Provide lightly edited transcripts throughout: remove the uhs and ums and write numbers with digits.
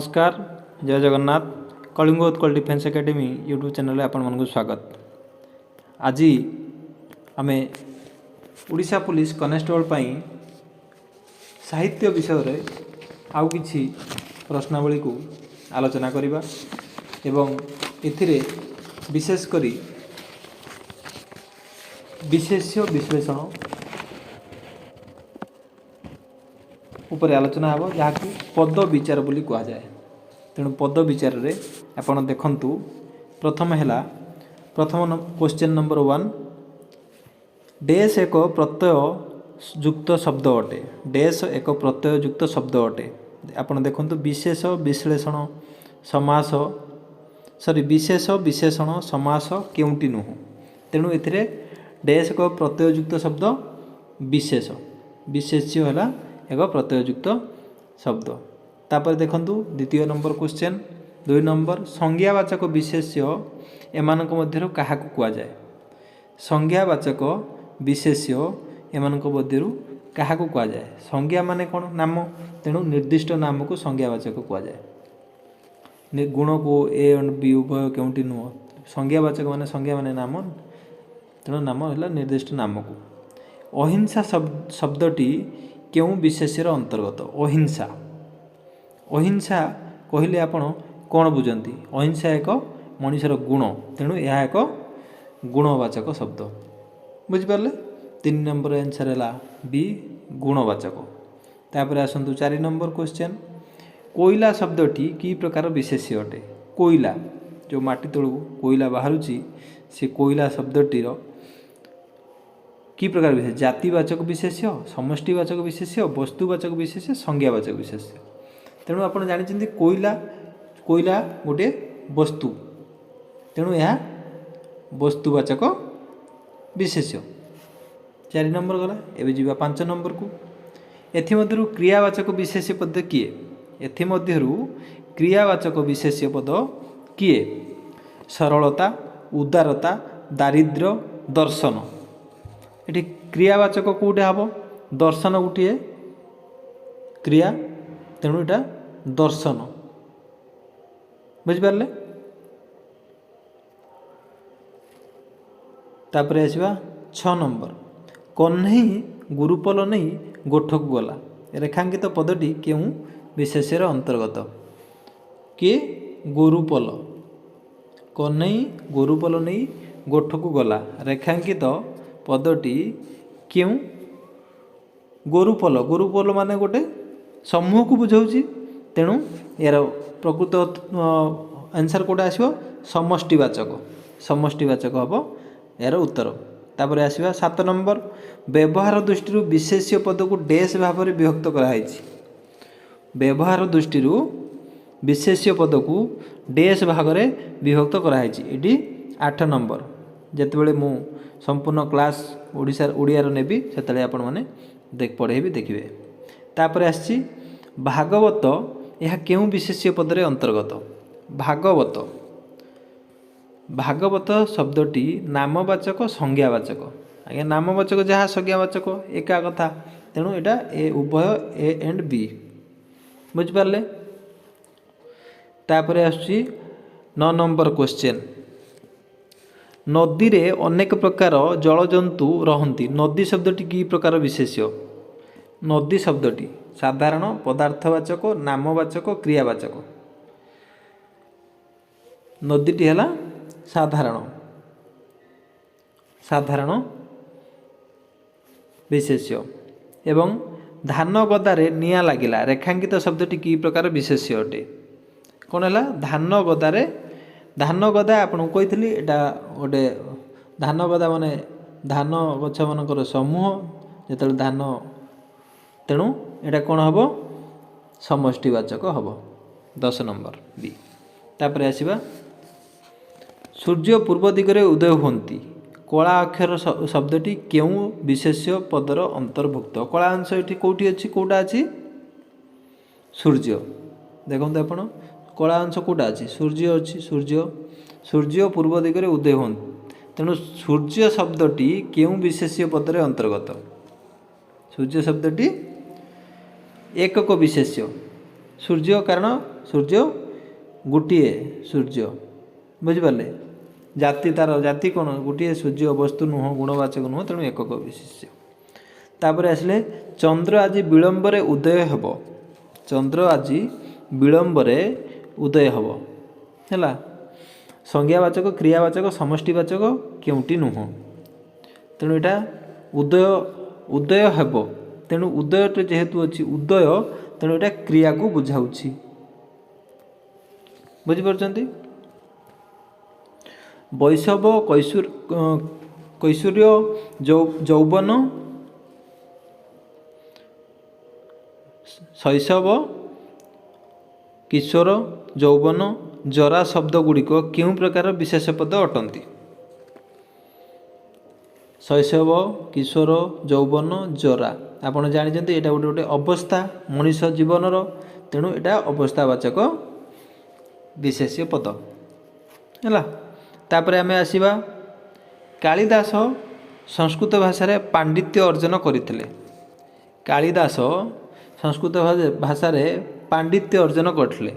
नमस्कार, जय Jagannath. Kalinga Utkal defence academy YouTube channel आपण मन स्वागत। आज आम ओडिशा पुलिस कनेस्टेबल साहित्य विषय रे आउ किछि प्रश्नावली को आलोचना करिबा एवं एथिरे विशेष करी विशेष्य विश्लेषण ऊपर आलोचना हम जहाँकि पद विचार बोली कह जाए। तेणु पद विचार रे आपण देखंतु प्रथम क्वेश्चन नंबर 1 डेस एक प्रत्यय युक्त शब्द अटे। डेस एक प्रत्यय युक्त शब्द अटे। आपण देखंतु विशेष विश्लेषण समास विशेष विशेषण समास केउंटी नुह। तेणु एथिरे डेस एक प्रत्यय युक्त शब्द विशेष विशेष्य है एक प्रत्ययुक्त शब्द। तापर देखंतु द्वितीय नंबर क्वेश्चन 2 नंबर संज्ञावाचक विशेष्य एमानक मध्यरु काहाकु कुआ जाए। संज्ञावाचक विशेष्य एमानक मध्यरु काहाकु कुआ जाए। संज्ञा माने कोन नाम, तेणु निर्दिष्ट नाम को संज्ञावाचक कुआ जाए। गुण को ए एंड बी उभय केउंटी नुह। संज्ञावाचक माने संज्ञा माने नाम, तेणु नाम है निर्दिष्ट नाम को। अहिंसा शब्दटी केउं विशेष्यर अंतर्गत। अहिंसा अहिंसा कहले आपण कौन बुझंती। अहिंसा एक मनुष्यर गुण, तेणु यह एक गुणवाचक शब्द। बुझिपारे। 3 नंबर आंसर है बी गुणवाचक। तापर आसतु 4 नंबर क्वेश्चन कोयला शब्दटी की प्रकार विशेष्य अटे। कोयला जो माटी तलू कोयला बाहरुची से कोयला शब्दटीर कि प्रकार विशेष जातिवाचक विशेष्य समष्टिवाचक विशेष्य वस्तुवाचक विशेष्य संज्ञावाचक विशेष्य। तेणु आप जानते कोयला कोयला गोटे वस्तु, तेणु यह वस्तुवाचक विशेष्य। 4 नंबर गला। एवं जी 5 नंबर को एथिमध्यरु क्रियावाचक विशेष्य पद किए। एथिमध्यरु क्रियावाचक विशेष्य पद किए। सरलता उदारता दारिद्र्य दर्शन। ये क्रियावाचक कौटे हम दर्शन गोटे क्रिया, तेणु यहाँ दर्शन। बुझिपारे। तापर आसवा 6 नंबर कन्हई गुरुपल नहीं गोठक गला। रेखांकित पदटी क्यों विशेष्यर अंतर्गत। किए गुरुपल कन्हई गुरुपल नहीं गोठक गला। रेखांकित पदटी क्यों गोरुपल। गोरुपल माने गोटे समूह को बुझाऊँ, तेणु यार प्रकृत आंसर कौटा आसो समष्टिवाचक। समष्टिवाचक हम यार उत्तर। तापर आसवा 7 नंबर व्यवहार दृष्टि विशेष्य पद को डेस भाव में विभक्त कराई। व्यवहार दृष्टि विशेष्य पद को डेस भाग में विभक्त कराई। ये 8 नंबर जितेबाला मु संपूर्ण क्लास ओडियार नेबी से आपण मैंने पढ़ेबी देखिए। तापर आसी भागवत यह क्यों विशेष्य पदरे अंतर्गत। भागवत भागवत शब्दटी नामवाचक संज्ञावाचक। आगे नामवाचक जहाँ संज्ञावाचक एका कथा, तेणु यहाँ ए उभय ए एंड बी। बुझिपारे। तापर आसुची 9 नंबर क्वेश्चन नदी रे अनेक प्रकार जलजंतु रहंती। नदी शब्दटी की प्रकार विशेष्य। नदी शब्दटी साधारण पदार्थवाचक नामवाचक क्रियावाचक। नदीटी है साधारण साधारण विशेष्य। एवं धान गदारे निया लागिला। रेखांकित शब्दटी की प्रकार विशेष्य अटे। कौन है धान गदारे। धान गदा आपको कही एटा गोटे धान गदा माने धान गछ मानकर समूह जो धान, तेणु यहाँ कौन हम समष्टिवाचक हम। 10 नंबर बी। तापर आसवा सूर्य पूर्व दिगरे उदय होती। कला अक्षर शब्दटी क्यों विशेष्य पदर अंतर्भुक्त। कला अंश ये कौटी अच्छी कौटा अच्छी सूर्य। देखो आपण कला अंश कौटा अच्छी सूर्य अच्छी। सूर्य सूर्य पूर्व दिगरे उदय होती, तेणु सूर्य शब्दटी क्यों विशेष्य पदरे अंतर्गत। सूर्य शब्दटी एकक विशेष्य। सूर्य कारण सूर्य गोटे सूर्य बुझिपारे जाति तार जाति कौन गोटे सूर्य वस्तु नुह गुणवाचक नुह तेणु एकक विशेष्य। तापर आसले चंद्र आज विलंबर उदय हेब चंद्र आज विलंबर उदय हेब है संज्ञावाचक क्रियावाचक समष्टिवाचक केउटी नुह तेणु यहाँ उदय उदय हेब तेणु उदय जेहेतु अच्छी उदय तेणु यहाँ क्रिया को बुझाऊँच बुझिपारुचंती। वैशव कैशोर्य यौवन शैशव किशोर यौवन जरा शब्द गुड़िक क्यों प्रकार विशेष पद अटंती। शैशव किशोर यौवन जरा आपड़ जानते यहाँ गोटे गोटे अवस्था मनीष जीवनर तेणु यहाँ अवस्थावाचक विशेष्य पद है। तापर आमे आसीबा कालिदास संस्कृत भाषा रे पांडित्य अर्जन करथिले। कालिदास संस्कृत भाषा रे पांडित्य अर्जन करथिले।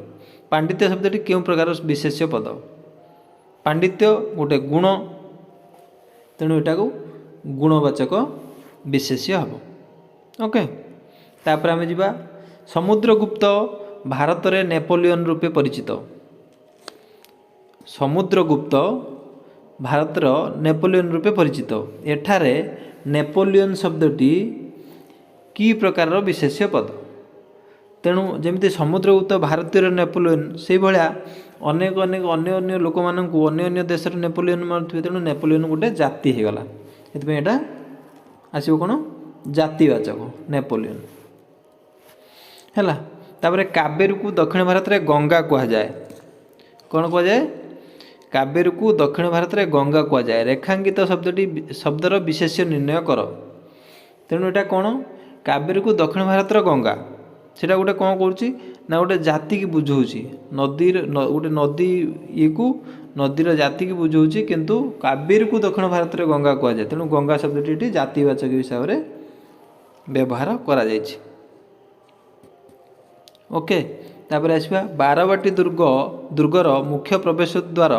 पांडित्य शब्दटी केउं प्रकार विशेष्य पद पांडित्य गोटे गुण तेणु एटा को गुणवाचक विशेष्य हम ओके। तापर आमे जिबा समुद्रगुप्त भारत रे नेपोलियन रूपे परिचित। समुद्रगुप्त भारतर नेपोलियन रूपे परिचित। एठारे नेपोलियन शब्दटी की प्रकार विशेष्य पद तेणु जमी समुद्रगुप्त भारतीय नेपोलियन से भाया अनेक अनेक अन्य अन्य लोक मानू अन्य अन्य देश नेपोलियन मारे तेणु नेपोलियन गोटे जाति हो गला ये आसो कौन जातिवाचक नेपोलियन है। तापर कावेरी को दक्षिण भारत में गंगा कह जाए कौन कह जाए कावेरी को दक्षिण भारत में गंगा कह जाए। रेखांकित शब्दटी शब्दर विशेष्य निर्णय कर तेणु यहाँ कौन कावेरी को दक्षिण भारत गंगा सेटा गोटे कौन करुच्ची ना गोटे जाति की बुझाऊँच नदी गोटे नदी ये को नदीर जाति की बुझाऊँच किंतु कावेरी को दक्षिण भारत में गंगा कह जाए तेणु गंगा शब्दटी जातिवाचक हिसाब से व्यवहार करा जायछि ओके। तापर आसवा बारवाटी दुर्गर मुख्य प्रवेश द्वार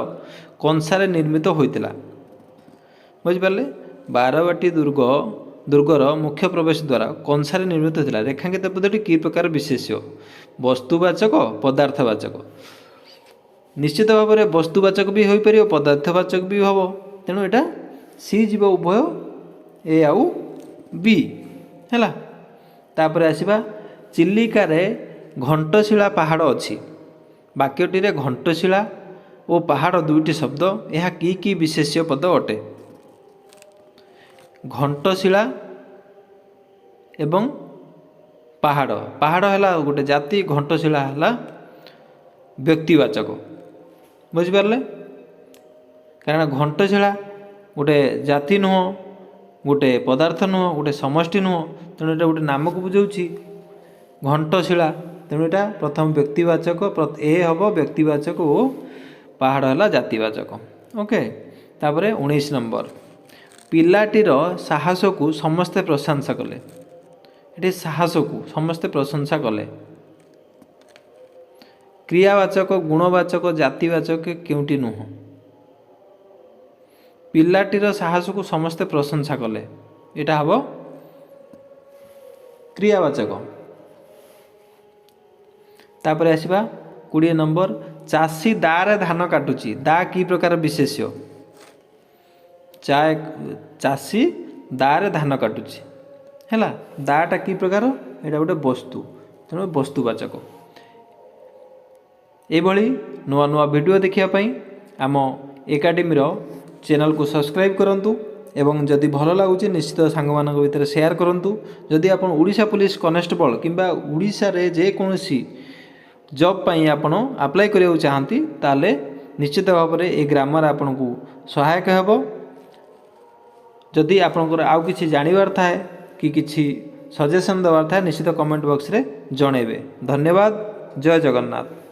कंसारे निर्मित होता बुझिपारे। बारवाटी दुर्गर मुख्य प्रवेश द्वार कंसारे निर्मित होता। रेखांकित पदटी कि प्रकार विशेष्य वस्तुवाचक पदार्थवाचक निश्चित भाव में वस्तुवाचक भी हो पार पदार्थवाचक भी हम तेणु यहाँ सी जीव उभय ए आउ बी है। तापर आसवा चिलिका घंटशिला पहाड़ अच्छी वाक्यटी घंटशिला और पहाड़ दुईटी शब्द यह कि विशेष्य पद अटे। घंटशिला एवं पहाड़ पहाड़ है गोटे जाति घंटशिला है व्यक्तिवाचक बुझिपारे कारण घंटशिला गोटे जाति नुह गोटे पदार्थ नुह गोटे समष्टि नुह तेणु यहाँ गोटे नाम को बुझाऊँगी घंटशिला तेणु यहाँ प्रथम व्यक्तिवाचक ए हम व्यक्तिवाचक और पहाड़ है जातिवाचक ओके। तापर 19 नंबर पिलाटीर साहस को समस्ते प्रशंसा कले ये साहस को समस्ते प्रशंसा कले क्रियावाचक गुणवाचक जातिवाचक केउटी नुह पिलाटीर साहस को समस्ते प्रशंसा कले यहाँ हम क्रियावाचक। तापर आसवा 20 नंबर चाषी दारे धान काटुची दा कि प्रकार विशेष्य चाषी दारे धान काटुची है दाटा कि प्रकार यहाँ गोटे वस्तु तेणु वस्तुवाचक। एभली नुआ नुआ वीडियो देखापी आम एकाडेमी चैनल को सब्सक्राइब करूँ एवं जदि भल लगुच निश्चित सांग भितर शेयर करूँ। जदि आप ओडिशा पुलिस कनेस्टेबल किंबा ओडिशा रे जेकोसी जॉब पाई आपण अप्लाई करिया चाहती ताले निश्चित भाव में ये ग्रामर आपन को सहायक हेबो। जदि आपनकर आउ किछि जानिबार थाए कि किछि सजेशन देवार थाए निश्चित कमेंट बॉक्स रे जणेबे। धन्यवाद। जय जगन्नाथ।